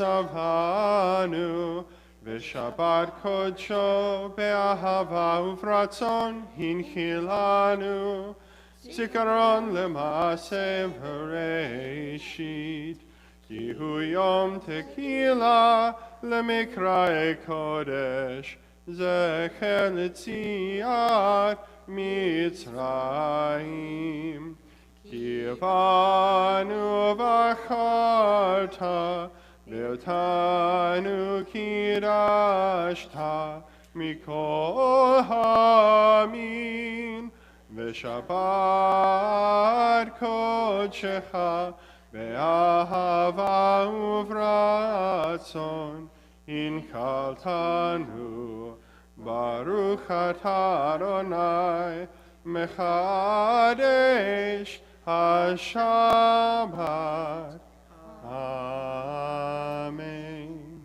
מצבנו, ושבת קודשו באהבה וברצון הנחילנו, זיכרון למעשה בראשית, כי הוא יום תקילה למקראי קודש, זכר ליציאת מצרים. כי בנו בחרת, ואותנו קידשת מכל המין, ושבת קודשך באהבה וברצון הנחלתנו. ברוך אתה אדוני מחדש השבת. Amen.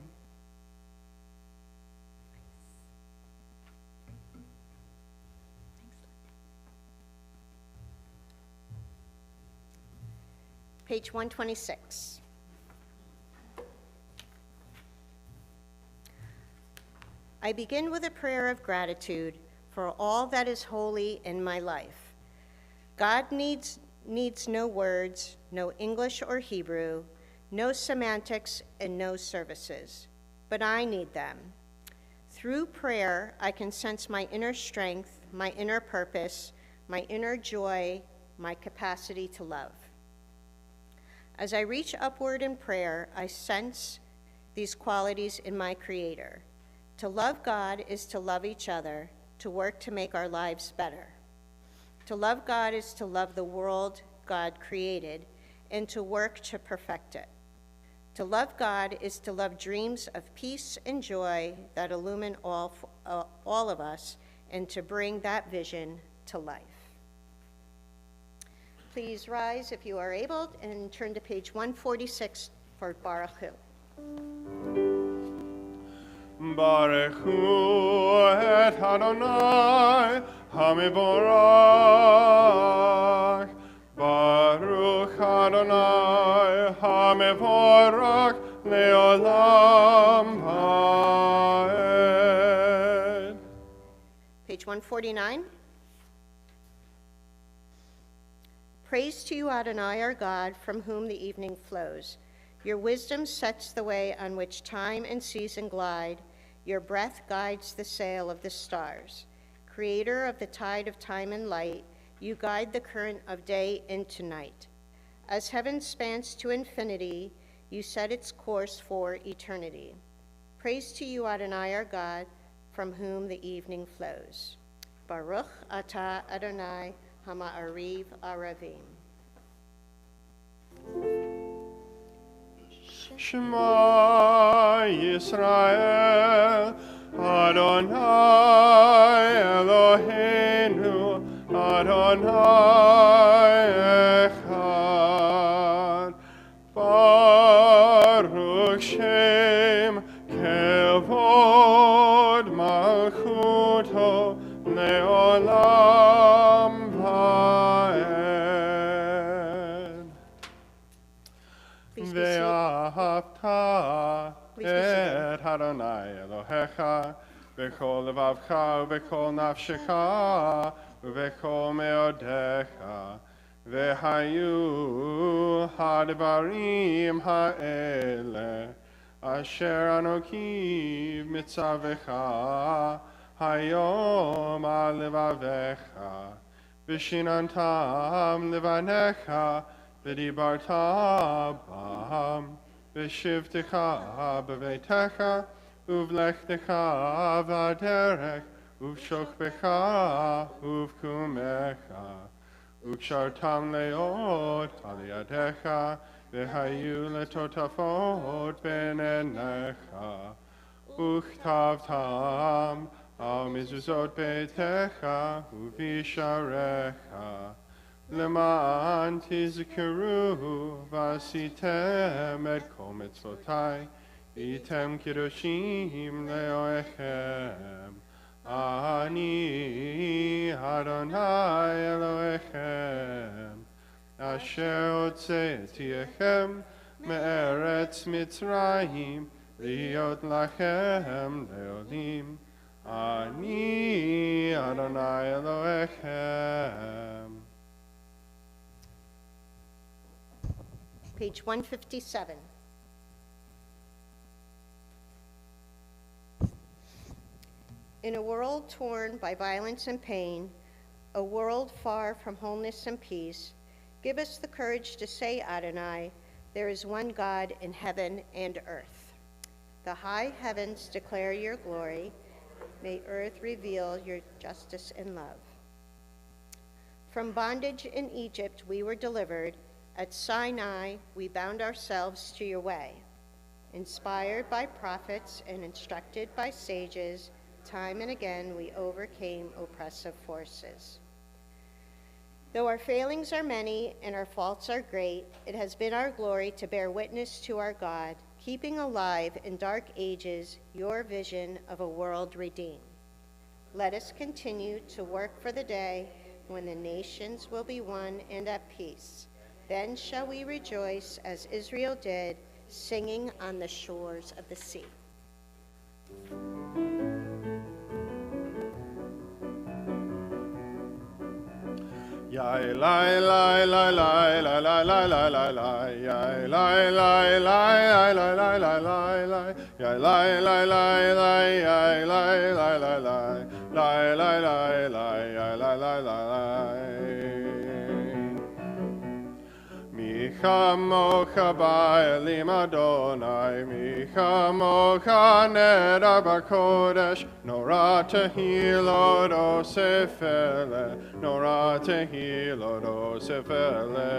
Page 126. I begin with a prayer of gratitude for all that is holy in my life. God needs no words, no English or Hebrew, no semantics, and no services, but I need them. Through prayer, I can sense my inner strength, my inner purpose, my inner joy, my capacity to love. As I reach upward in prayer, I sense these qualities in my Creator. To love God is to love each other, to work to make our lives better. To love God is to love the world God created and to work to perfect it. To love God is to love dreams of peace and joy that illumine all of us and to bring that vision to life. Please rise if you are able and turn to page 146 for Baruch Hu. Baruch Hu et Adonai HaMevorach. Baruch Adonai HaMevorach leolam vaed. Page 149. Praise to you, Adonai, our God, from whom the evening flows. Your wisdom sets the way on which time and season glide. Your breath guides the sail of the stars. Creator of the tide of time and light, you guide the current of day into night. As heaven spans to infinity, you set its course for eternity. Praise to you, Adonai, our God, from whom the evening flows. Baruch atah Adonai Hama'ariv Aravim. Shema Yisrael, Adonai Eloheinu, Adonai Echad. Baruch Shem Kevod Malchuto Leolam Vaed. ואהבת את אדוני אלוהיך בכל לבבך ובכל נפשך ובכל מאודיך. והיו הדברים האלה אשר אנוכי מצווך היום על לבביך, ושיננתם לבניך ודיברת בם, בשבתך בביתך ובלכתך בדרך ובשוכבך ובקומך. וקשרתם להיות על ידיך, והיו לטוטפות בין עיניך, וכתבתם על מזוזות ביתך ובשעריך, למען תזכרו ועשיתם את כל מצוותיי, הייתם קדושים לאלוהיכם. אני אדוני אלוהיכם, אשר הוצאתיכם מארץ מצרים, להיות לכם לעולים. אני אדוני אלוהיכם. Page 157. In a world torn by violence and pain, a world far from wholeness and peace, give us the courage to say, Adonai, there is one God in heaven and earth. The high heavens declare your glory. May earth reveal your justice and love. From bondage in Egypt we were delivered. At Sinai we bound ourselves to your way. Inspired by prophets and instructed by sages, time and again we overcame oppressive forces. Though our failings are many and our faults are great, it has been our glory to bear witness to our God, keeping alive in dark ages your vision of a world redeemed. Let us continue to work for the day when the nations will be one and at peace. Then shall we rejoice as Israel did, singing on the shores of the sea. Yai lai lai lai lai lai lai lai lai lai lai yai lai lai lai lai lai lai lai lai yai lai lai lai lai yai lai lai lai lai lai lai lai lai yai lai lai lai lai Mi chamocha ba'elim Adonai, mi chamocha neder b'kodesh, nora tehilot osef ele, nora tehilot osef ele.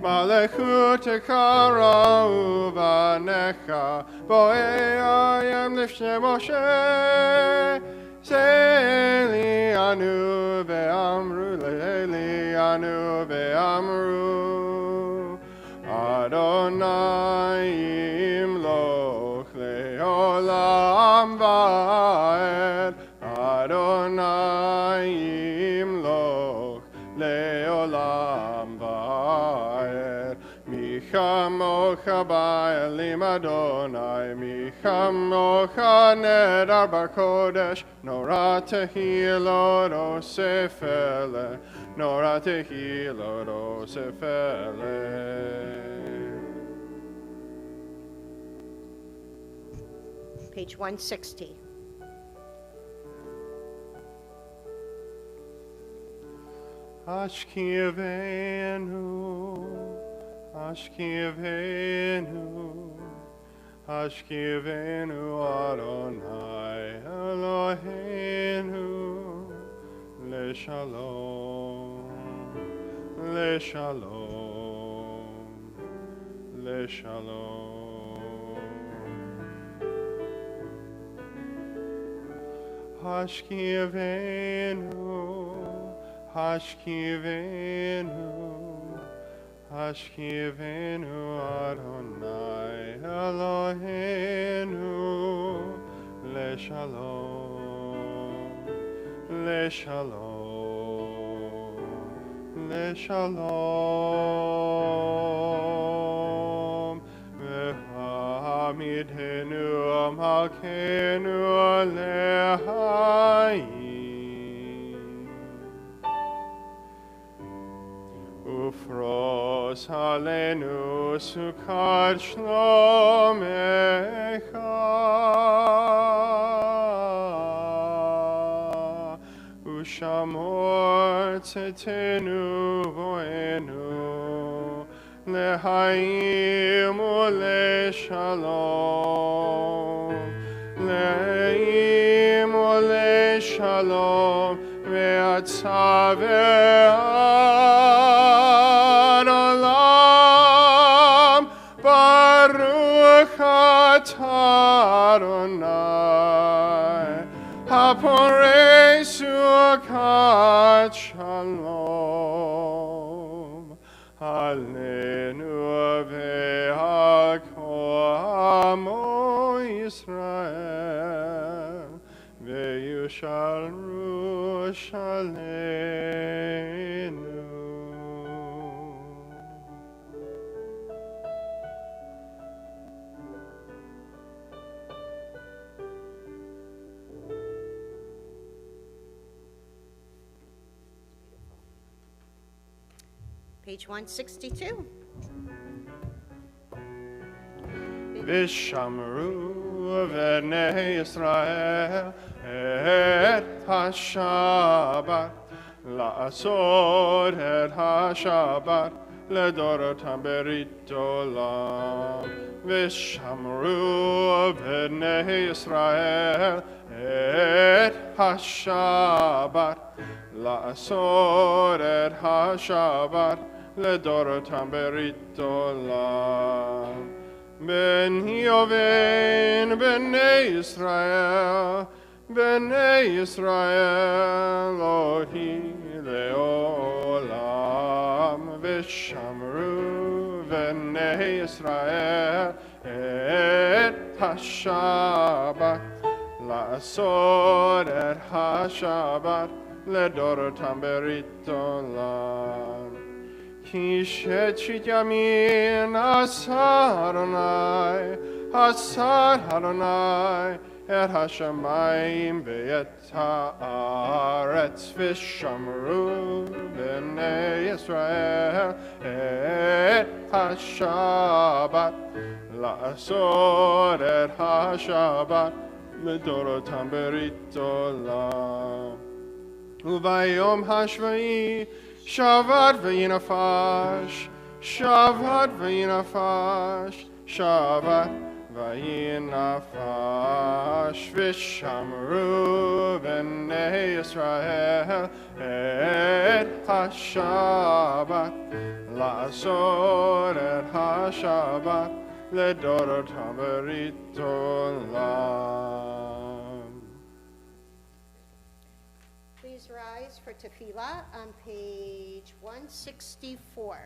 Malechutecha ra'u v'necha, bo'eyayim lifnei Moshe, Se'elianu ve'amru le'elianu ve'amru Adonai imloch le'olam va'ed Adonai imloch le'olam va'ed Mi chamocha ba'elim Adonai Mi chamocha neder b'kodesh Nora tehilot osef ele Nora tehilot osef ele. Page 160. Ashkivenu, Ashkivenu, Ashkivenu Adonai Eloheinu Leshalom, Leshalom, Leshalom. Ashkivenu, Ashkivenu, Ashkivenu Adonai Eloheinu Leshalom, Leshalom, Leshalom. V'hamidhenu Malkeinu Lehayim Ufros alenu sukkot shlomecha Ushamor tzedenu voenu Lehaim uleshalom Lehaim uleshalom Ve'atza ve'ad olam Baruch atah Adonai Haporei sukkot shalom Alenu ve'al kol amo Yisrael ve'yushalru shalenu. Page 162. ושמרו בני ישראל את השבת, לעשות את השבת לדורותם ברית עולם. ושמרו בני ישראל את השבת, לעשות את השבת לדורותם ברית עולם. בני ובין בני ישראל, בני ישראל לא היא לעולם. ושמרו בני ישראל את השבת, לעשות את השבת לדורותם ברית עולם. כי ששת ימים עשה אדוני את השמיים ואת הארץ, ושמרו בני ישראל את השבת, לעשות את השבת לדורותם ברית עולם. וביום השביעי שבת וינפש, שבת וינפש, שבת וינפש. ושמרו בני ישראל את השבת, לעשות את השבת לדורותם ברית עולם. Please rise for tefillah on page 164.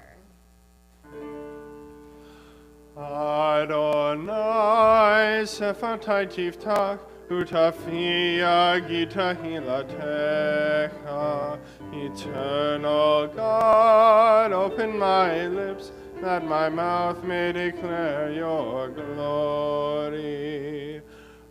Adonai sefatai tiftach utafia gita hilatecha. Eternal God, open my lips that my mouth may declare your glory.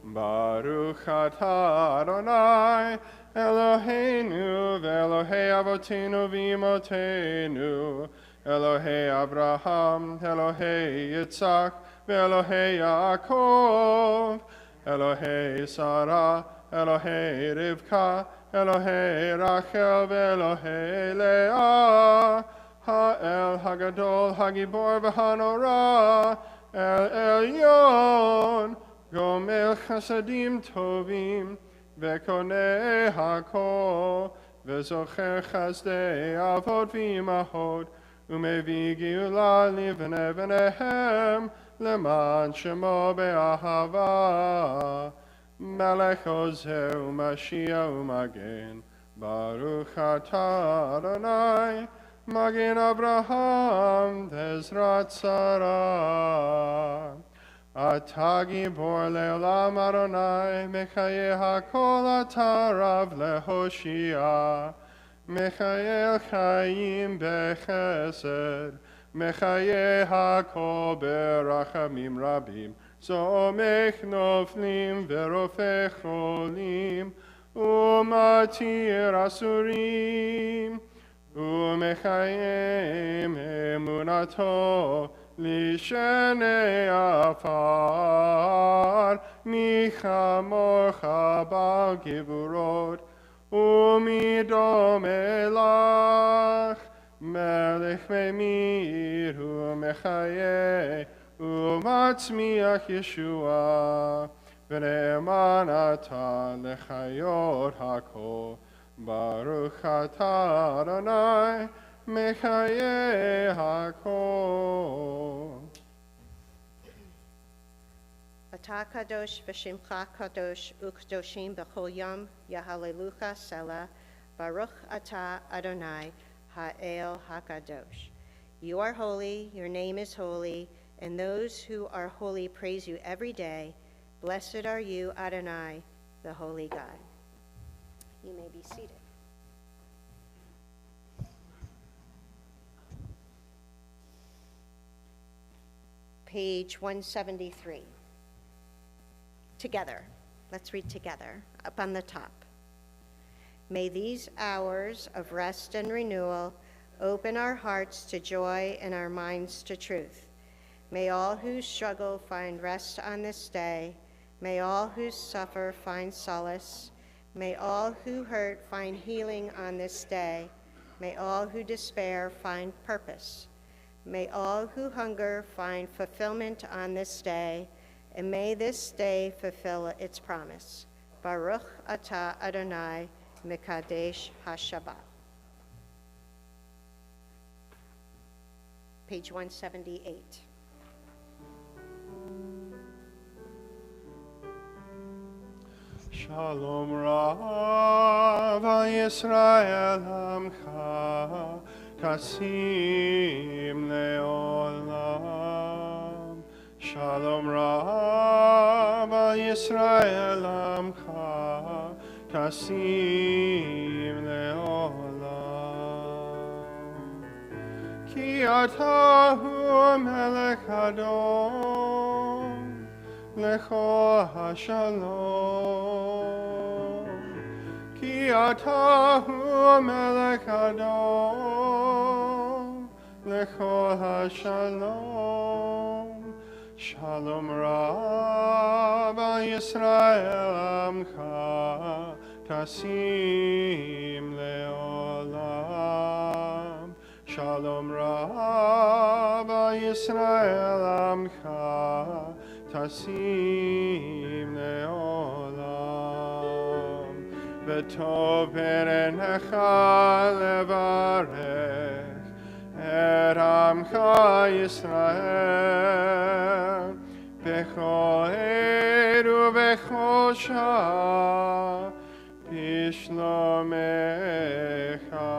Baruch atah Adonai Eloheinu ve'Elohei Avotenu v'imotenu, Elohei Abraham, Elohei Yitzhak, ve'Elohei Yaakov, Elohei Sarah, Elohei Rivka, Elohei Rachel, ve'Elohei Leah, Ha'el Hagadol, Hagibor v'Hanora, El Elyon, Gomel Chasadim Tovim, וקונה הכל, וזוכר חסדי אבות ואימהות, ומביא גאולה לבני בניהם, למען שמו באהבה. מלך עוזר ומשיח ומגן, ברוך אתה אדוני, מגן אברהם ועזרת שרה. אתה גיבור לעולם אדוני, מחיי הכל אתה רב להושיע. מחיי חיים בחסד, מחיי הכל ברחמים רבים. סומך נופלים ורופא חולים, ומתיר אסורים. ומחיים אמונתו לשני עפר, מי כמוך בעל גבורות, ומי דומה לך, מלך ממיר ומחיה, ומצמיח ישועה, ונאמן אתה לחיות הכל. ברוך אתה אדוני, מחיי הכל. אתה קדוש ושמך קדוש וקדושים בכל יום יהללוך סלה. Baruch atah Adonai ha'el hakadosh. You are holy, your name is holy, and those who are holy praise you every day. Blessed are you, Adonai, the holy God. You may be seated. Page 173. Together. Let's read together, up on the top. May these hours of rest and renewal Open our hearts to joy and our minds to truth. May all who struggle find rest on this day. May all who suffer find solace. May all who hurt find healing on this day. May all who despair find purpose. May all who hunger find fulfillment on this day. And may this day fulfill its promise. Baruch atah Adonai Mekadesh HaShabbat. Page 178. Shalom Rav Yisrael Amcha Kasim Leolam. Shalom Rav Yisrael Amcha Kasim Leolam. Ki atahu melech Adon Lecho HaShalom. Ki atahu melech Adon Lecho HaShalom. Shalom Rav Yisrael Amcha Kasim Leolam. Shalom Rav Yisrael Amcha Kasim Leolam. V'tov b'einecha levarech et Amcha Yisrael b'chol ed u'b'chol shah b'shlomecha.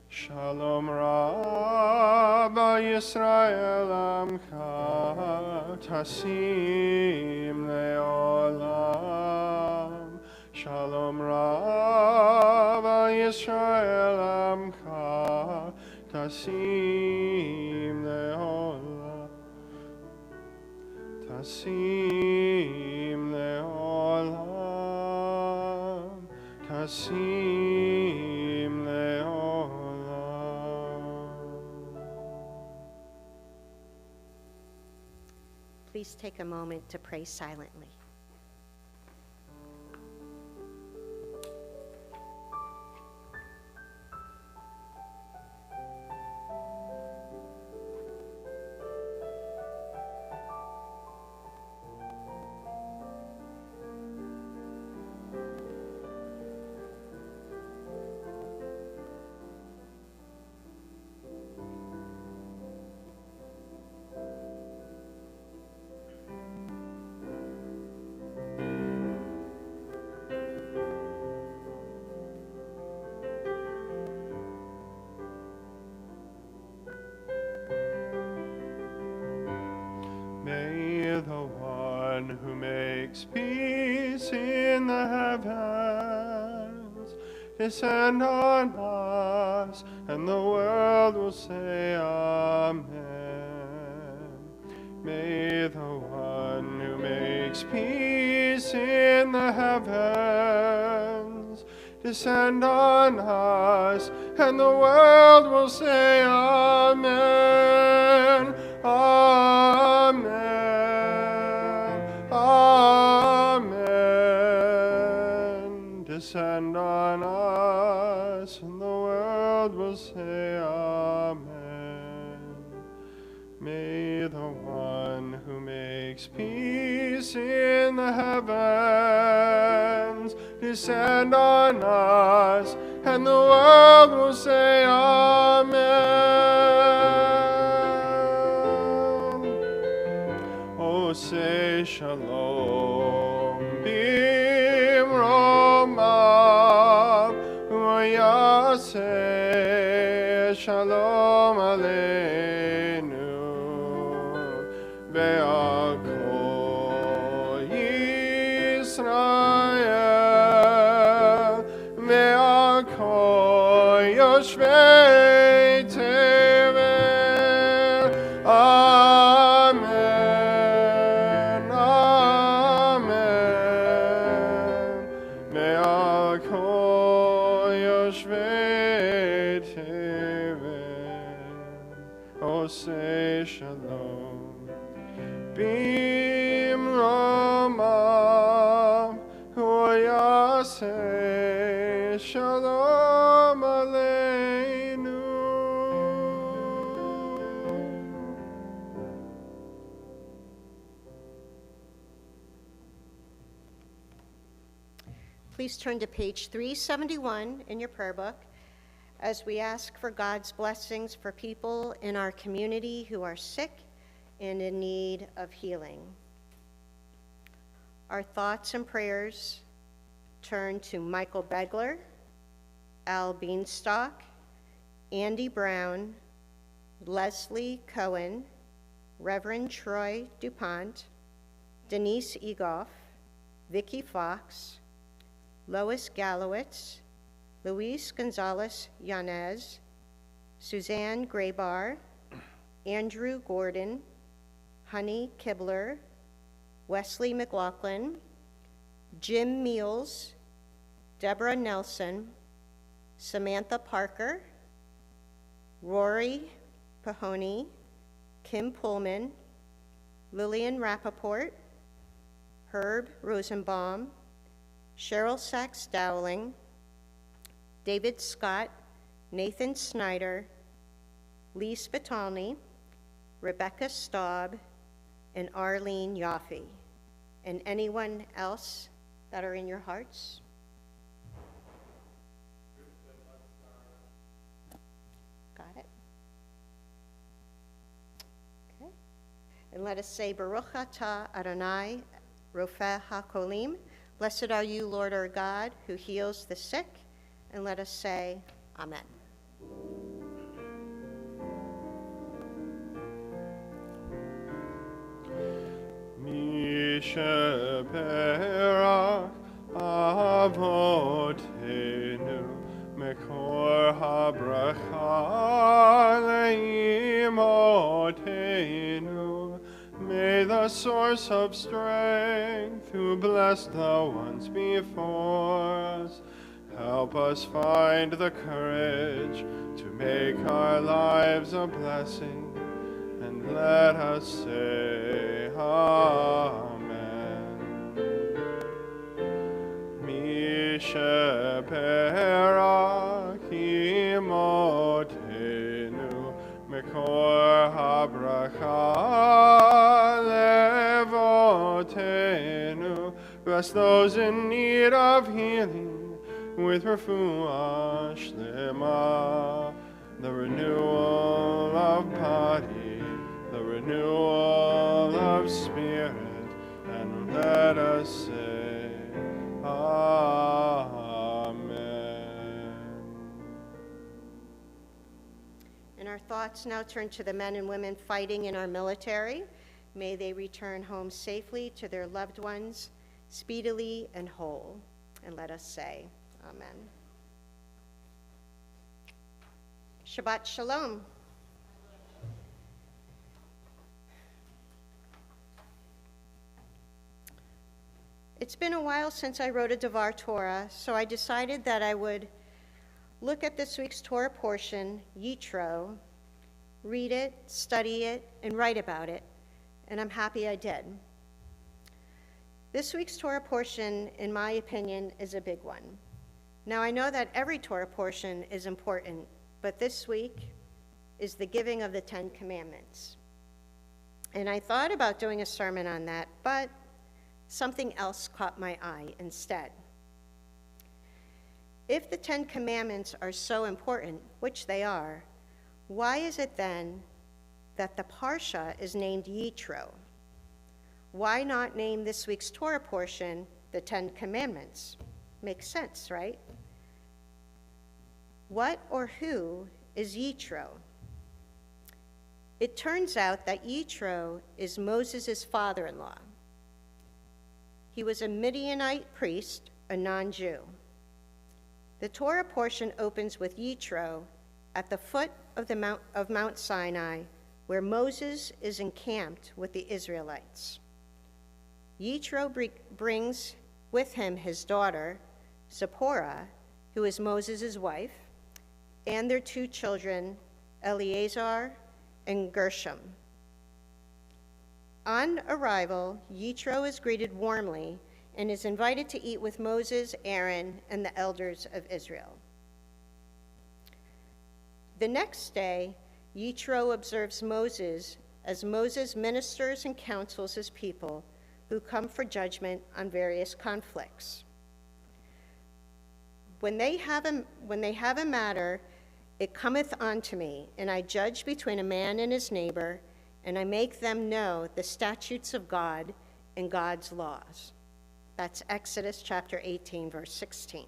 Shalom Rav Yisrael Amcha Tasim Leolam. Shalom Rav Yisrael Amcha Tasim Leolam. Tasim Leolam. Tasim Leolam. Please take a moment to pray silently. May the one who makes peace in the heavens descend on us, and the world will say Amen. May the one who makes peace in the heavens descend on us, and the world will say Amen. Amen. Amen. Descend on us, and the world will say Amen. May the one who makes peace in the heavens descend on us, and the world will say Amen. Oh, say shalom b'mromav, v'yaseh shalom aleinu, ve'al kol Yisrael, ve'al kol yoshvei tevel. Amen. Amen. Ve'al kol yoshvei Yosei Shalom. Bim Rama Hoyasei Shalom Aleinu. Please turn to page 371 in your prayer book as we ask for God's blessings for people in our community who are sick and in need of healing. Our thoughts and prayers turn to Michael Begler, Al Beanstalk, Andy Brown, Leslie Cohen, Reverend Troy DuPont, Denise Egoff, Vicki Fox, Lois Gallowitz, Luis Gonzalez Yanez, Suzanne Graybar, Andrew Gordon, Honey Kibler, Wesley McLaughlin, Jim Meals, Deborah Nelson, Samantha Parker, Rory Pahoni, Kim Pullman, Lillian Rappaport, Herb Rosenbaum, Cheryl Sachs Dowling, David Scott, Nathan Snyder, Lee Spitalny, Rebecca Staub, and Arlene Yaffe, and anyone else that are in your hearts. Got it? Okay. And let us say, Baruch atah Adonai Rofeh HaKolim. Blessed are you, Lord our God, who heals the sick. And let us say, Amen. Misheperach avotenu mekor habracha leimotenu. May the source of strength, who blessed the ones before us, help us find the courage to make our lives a blessing, and let us say Amen. Misheperach imotenu mekor habracha levotenu. Bless those in need of healing with refuah shlema, the renewal of body, the renewal of spirit, and let us say Amen. And our thoughts now turn to the men and women fighting in our military. May they return home safely to their loved ones, speedily and whole. And let us say Amen. Shabbat Shalom. It's been a while since I wrote a Devar Torah, so I decided that I would look at this week's Torah portion, Yitro, read it, study it, and write about it, and I'm happy I did. This week's Torah portion, in my opinion, is a big one. Now, I know that every Torah portion is important, but this week is the giving of the 10 Commandments. And I thought about doing a sermon on that, but something else caught my eye instead. If the 10 Commandments are so important, which they are, why is it then that the Parsha is named Yitro? Why not name this week's Torah portion the 10 Commandments? Makes sense, right? What or who is Yitro? It turns out that Yitro is Moses' father-in-law. He was a Midianite priest, a non-Jew. The Torah portion opens with Yitro at the foot of Mount Sinai, where Moses is encamped with the Israelites. Yitro brings with him his daughter, Zipporah, who is Moses' wife, and their 2 children, Eleazar and Gershom. On arrival, Yitro is greeted warmly and is invited to eat with Moses, Aaron, and the elders of Israel. The next day, Yitro observes Moses as Moses ministers and counsels his people who come for judgment on various conflicts. When they have a matter, it cometh unto me, and I judge between a man and his neighbor, and I make them know the statutes of God and God's laws. That's Exodus chapter 18, verse 16.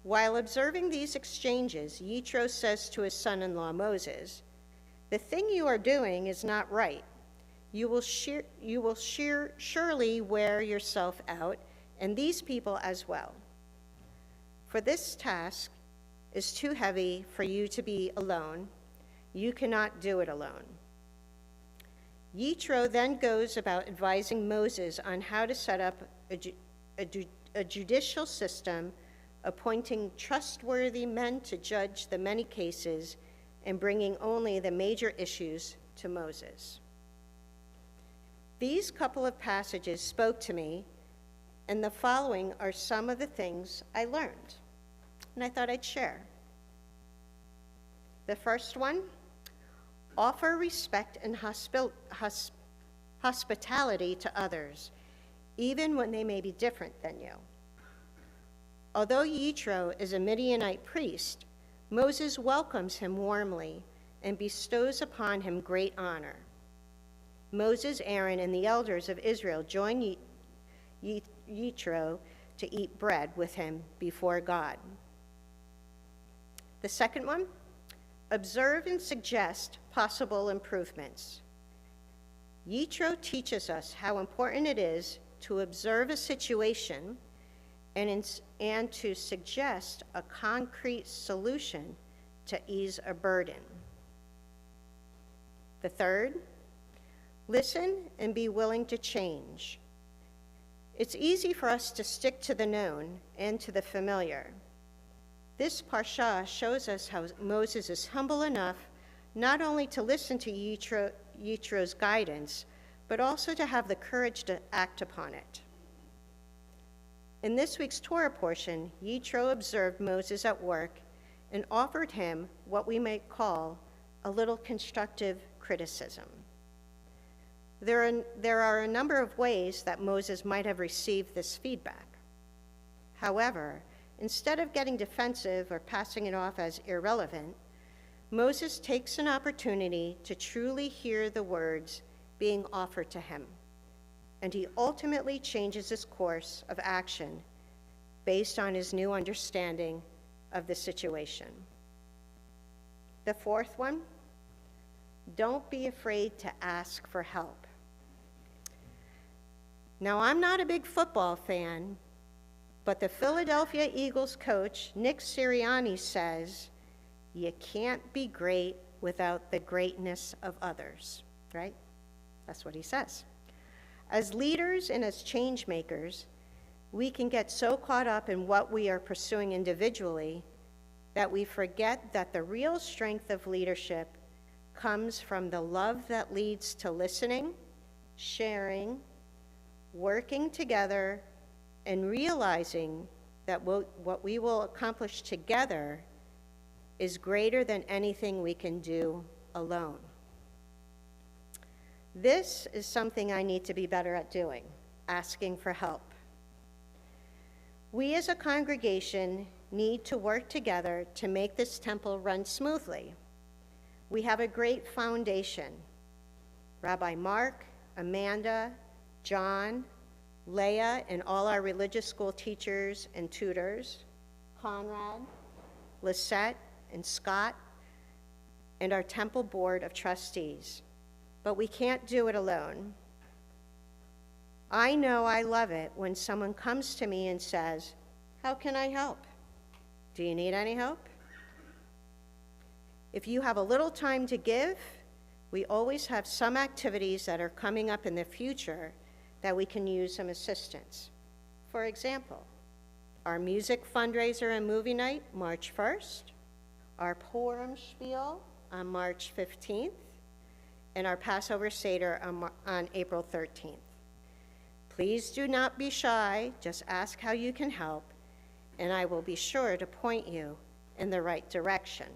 While observing these exchanges, Yitro says to his son-in-law Moses, "The thing you are doing is not right. You will surely wear yourself out, and these people as well. For this task is too heavy for you to be alone. You cannot do it alone." Yitro then goes about advising Moses on how to set up a judicial system, appointing trustworthy men to judge the many cases and bringing only the major issues to Moses. These couple of passages spoke to me, and the following are some of the things I learned, and I thought I'd share. The first one, offer respect and hospitality to others, even when they may be different than you. Although Yitro is a Midianite priest, Moses welcomes him warmly and bestows upon him great honor. Moses, Aaron, and the elders of Israel join Yitro to eat bread with him before God. The second one, observe and suggest possible improvements. Yitro teaches us how important it is to observe a situation and to suggest a concrete solution to ease a burden. The third, listen and be willing to change. It's easy for us to stick to the known and to the familiar. This parsha shows us how Moses is humble enough not only to listen to Yitro's guidance, but also to have the courage to act upon it. In this week's Torah portion, Yitro observed Moses at work and offered him what we might call a little constructive criticism. There are a number of ways that Moses might have received this feedback. However, instead of getting defensive or passing it off as irrelevant, Moses takes an opportunity to truly hear the words being offered to him, and he ultimately changes his course of action based on his new understanding of the situation. The fourth one, don't be afraid to ask for help. Now, I'm not a big football fan, but the Philadelphia Eagles coach, Nick Sirianni, says, you can't be great without the greatness of others, right? That's what he says. As leaders and as change makers, we can get so caught up in what we are pursuing individually that we forget that the real strength of leadership comes from the love that leads to listening, sharing, working together, and realizing that what we will accomplish together is greater than anything we can do alone. This is something I need to be better at doing, asking for help. We as a congregation need to work together to make this temple run smoothly. We have a great foundation. Rabbi Mark, Amanda, John, Leah, and all our religious school teachers and tutors, Conrad, Lisette, and Scott, and our temple board of trustees. But we can't do it alone. I know I love it when someone comes to me and says, how can I help? Do you need any help? If you have a little time to give, we always have some activities that are coming up in the future that we can use some assistance. For example, our music fundraiser and movie night, March 1st, our Purim Spiel on March 15th, and our Passover Seder on April 13th. Please do not be shy, just ask how you can help, and I will be sure to point you in the right direction.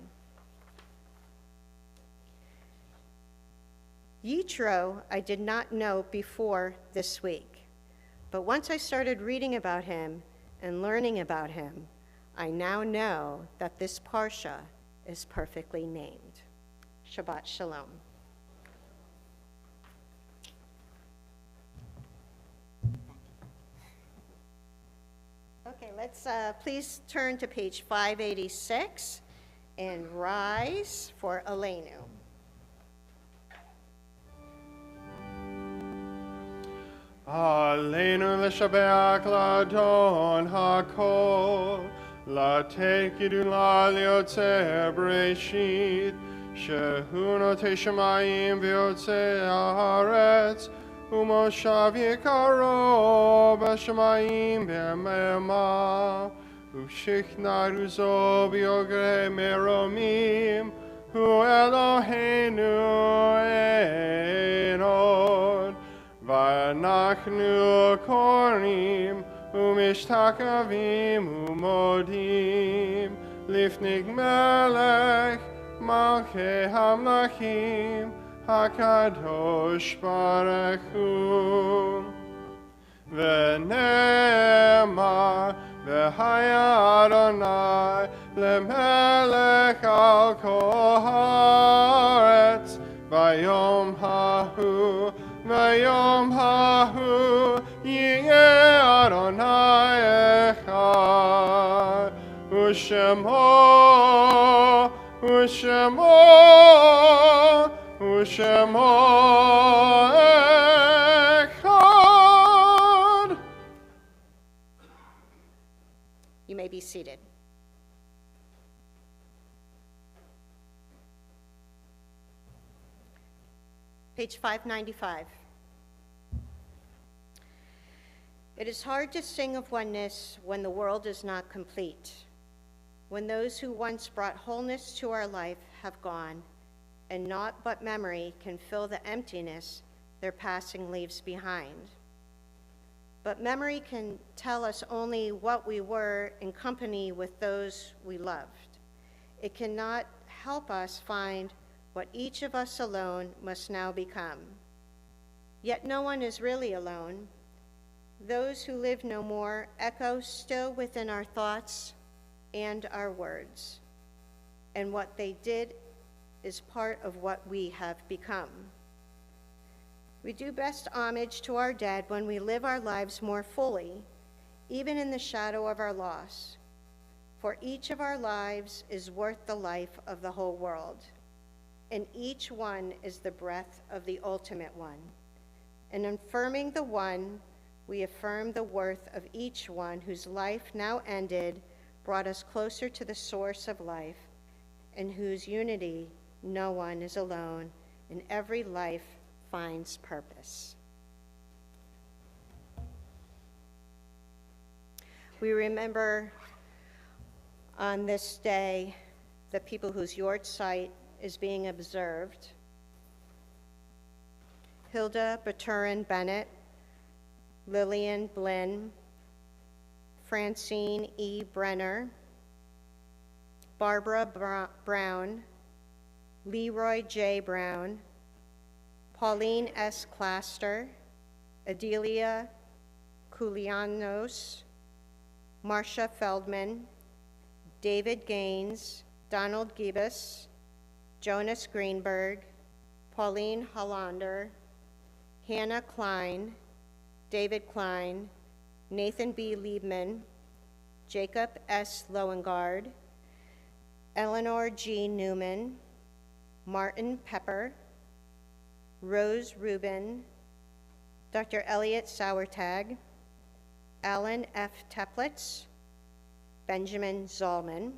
Yitro I did not know before this week, but once I started reading about him and learning about him, I now know that this Parsha is perfectly named. Shabbat Shalom. Okay, let's please turn to page 586 and rise for Aleinu. Aleinu l'shabeach l'adon hakol, l'tekidu l'aliotze breshit, shehu notei shamayim v'yotzei haaretz, umoshav yikaro b'shamayim b'yamema, u'shichna ruzo b'yogre meromim, hu Eloheinu enod. V'anachnu korim u'mishtakavim u'modim lifnig melech malchei hamlachim hakadosh baruch hu. V'ne'emar v'haya Adonai lemelech al kol haaretz v'yom hahu Vayom hahu yeh Adonai echad, u'shemo echad. You may be seated. Page 595. It is hard to sing of oneness when the world is not complete, when those who once brought wholeness to our life have gone, and naught but memory can fill the emptiness their passing leaves behind. But memory can tell us only what we were in company with those we loved. It cannot help us find what each of us alone must now become. Yet no one is really alone. Those who live no more echo still within our thoughts and our words, and what they did is part of what we have become. We do best homage to our dead when we live our lives more fully, even in the shadow of our loss, for each of our lives is worth the life of the whole world, and each one is the breath of the ultimate one. In affirming the one, we affirm the worth of each one whose life now ended brought us closer to the source of life, in whose unity no one is alone, and every life finds purpose. We remember on this day the people whose yahrzeit is being observed. Hilda Baturin Bennett, Lillian Blinn, Francine E. Brenner, Barbara Brown, Leroy J. Brown, Pauline S. Claster, Adelia Koulianos, Marcia Feldman, David Gaines, Donald Gibas, Jonas Greenberg, Pauline Hollander, Hannah Klein, David Klein, Nathan B. Liebman, Jacob S. Loengard, Eleanor G. Newman, Martin Pepper, Rose Rubin, Dr. Elliot Sauertag, Alan F. Teplitz, Benjamin Zollman,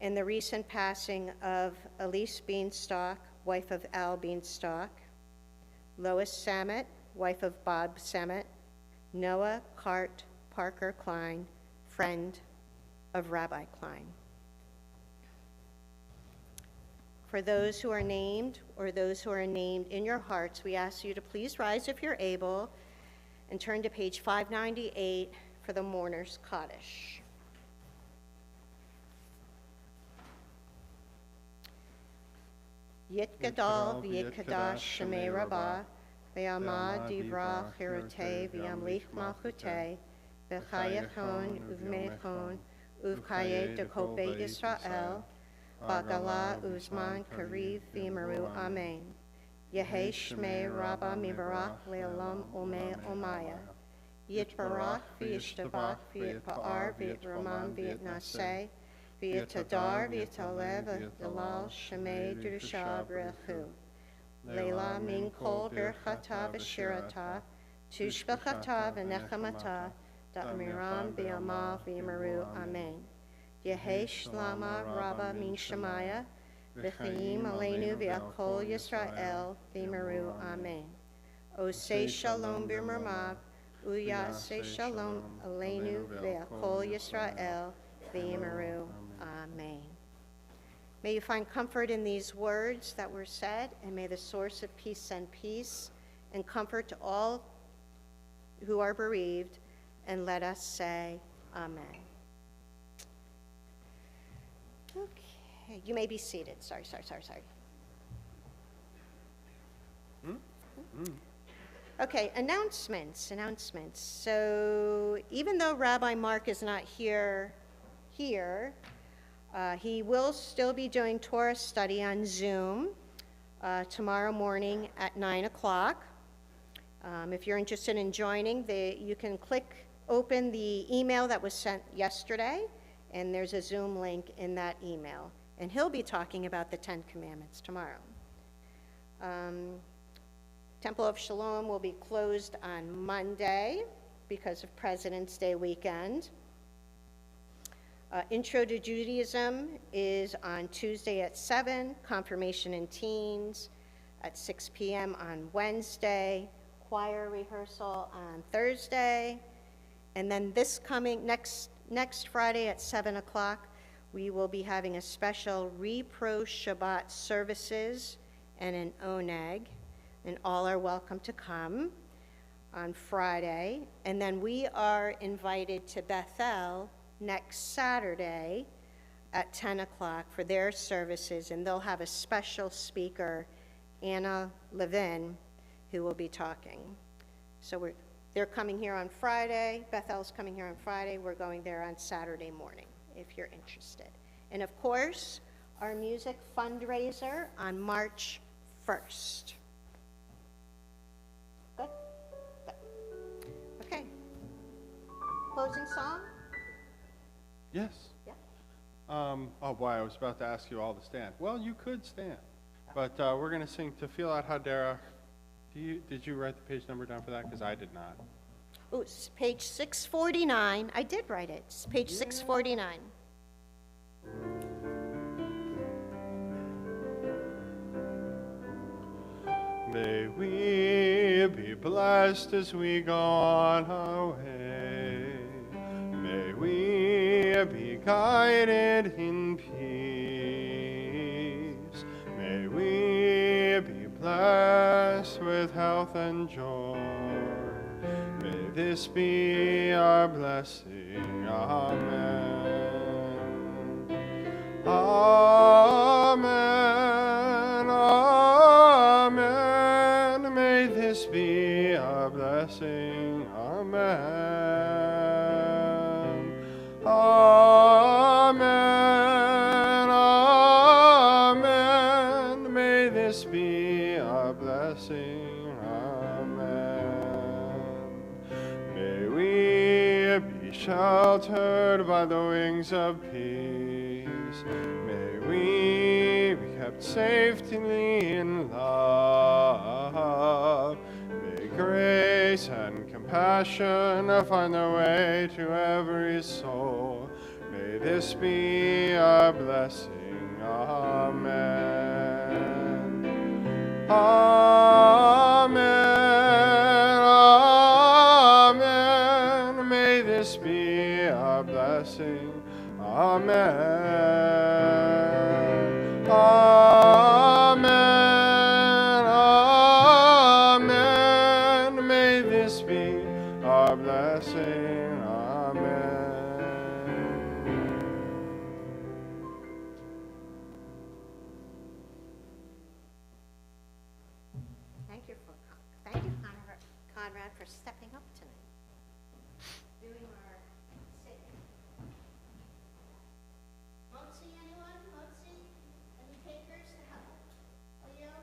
and the recent passing of Elise Beanstalk, wife of Al Beanstalk, Lois Samet, wife of Bob Samet, Noah Cart Parker Klein, friend of Rabbi Klein. for those who are named or those who are named in your hearts, we ask you to please rise if you're able and turn to page 598 for the mourner's Kaddish. Yit Gadol v'yit Kadash Shemei Rabbah v'yamad divrach hirotei v'yamlich malchutei v'chayechon uv'meichon uv'chayet dekot Beit Yisrael Bagala Uzman Kariv V'Imaru Amen. Yehei Shmei Rabba Mibarach Le'olam Omei Omaya. Yitbarach V'yishtabach V'yitpa'ar V'yitraman V'yitnaseh V'yitadar V'yitalev V'dalal Shemei Durshab Rechu. Leila Min Kol Birchata V'shirata Tushbachata V'nechamata Da'amiram V'yamal V'Imaru Amen. Yehei Shlama Rabba Min Shemaya, V'chaim Aleinu V'Akol Yisrael, V'Imaru Amen. Osei Shalom B'Mermav, Uyasei Shalom Aleinu V'Akol Yisrael, V'Imaru Amen. May you find comfort in these words that were said, and may the source of peace send peace and comfort to all who are bereaved, and let us say Amen. Okay, you may be seated. Sorry. Okay, announcements. So even though Rabbi Mark is not here, he will still be doing Torah study on Zoom tomorrow morning at 9 o'clock. If you're interested in joining, you can open the email that was sent yesterday, and there's a Zoom link in that email. And he'll be talking about the 10 Commandments tomorrow. Temple of Shalom will be closed on Monday because of President's Day weekend. Intro to Judaism is on Tuesday at 7, Confirmation in Teens at 6 p.m. on Wednesday, choir rehearsal on Thursday, and then next Friday at 7 o'clock, we will be having a special Repro Shabbat services and an oneg, and all are welcome to come on Friday. And then we are invited to Bethel next Saturday at 10 o'clock for their services, and they'll have a special speaker, Anna Levin, who will be talking. So they're coming here on Friday. Bethel's coming here on Friday. We're going there on Saturday morning, if you're interested. And of course, our music fundraiser on March 1st. Good? Good. Okay. Closing song? Yes. Yeah. Oh boy, I was about to ask you all to stand. Well, you could stand. But we're going to sing Tefillat Haderach. Did you write the page number down for that? Because I did not. Oh, it's page 649. I did write it. It's page 649. May we be blessed as we go on our way. May we be guided in peace. May we be blessed with health and joy. May this be our blessing. Amen. Amen. Amen. May this be our blessing. Amen. Amen. Amen. May this be our blessing. Amen. May we be sheltered by the wings of peace. May we be kept safely in love. May grace and compassion find their way to every soul. May this be our blessing. Amen. Amen. Amen. May this be our blessing. Amen. Amen. for stepping up tonight. Doing our singing. Motzi, anyone? Motzi? Any takers to help? Leo?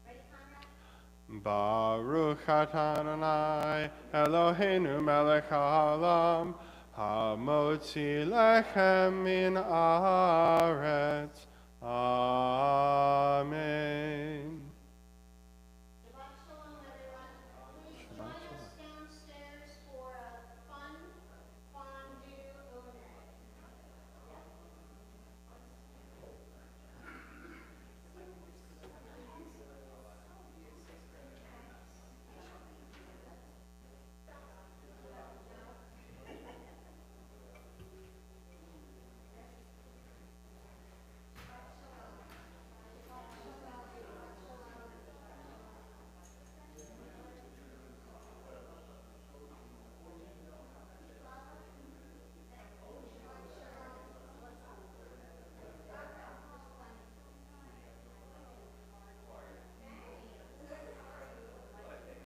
Ready, Conrad? Baruch atah Adonai Eloheinu melech haolam hamotzi lechem min haaretz. Amen.